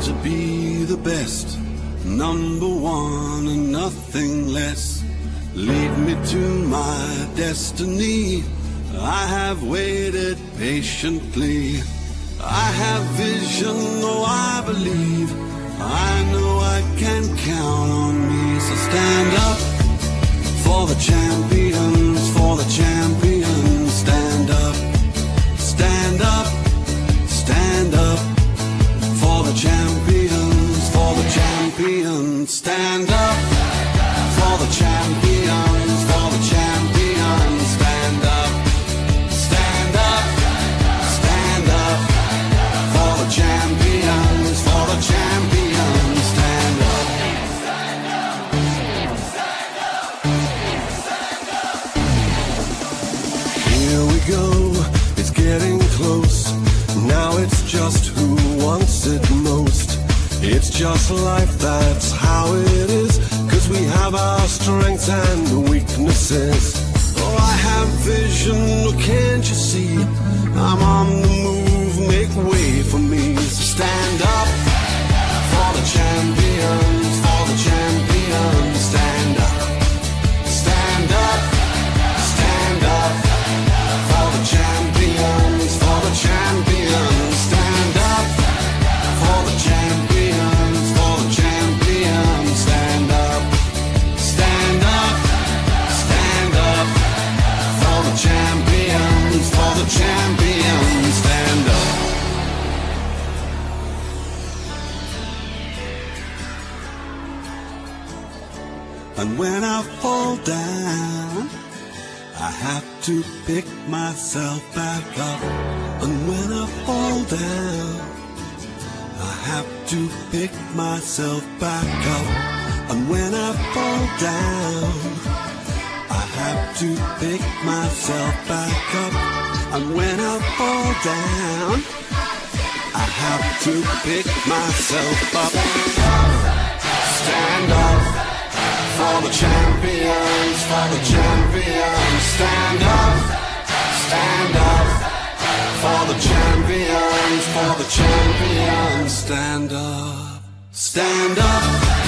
to be the best, number one and nothing less. Lead me to my destiny. I have waited patiently. I have vision, oh I believe. I know I can count on me. So stand up for the champions, for the champions. Stand up, stand up, stand up for the champions, for the champions. Stand up for the champions, for the champions. Stand up, stand up, stand up for the champions, for the champions. Stand up. Here we go, it's getting close. Now it's just who wants it most. It's just life, that's how it is. 'Cause we have our strengths and weaknesses. Oh, I have vision, oh, can't you see? I'm on the move, make way for me. So stand up for the champions, for the champions. Stand up, stand up, stand up for the champions, for the champions. Stand up for the champions, for the champions. Stand up, stand up, stand up for the champions, for the champions. Stand up. And when I fall down, I have to pick myself back up. And when I fall down, I have to pick myself back up. And when I fall down, I have to pick myself back up. And when I fall down, I have to pick myself up. Stand up for the champions, for the champions. Stand up for the champions, for the champions. Stand up, stand up.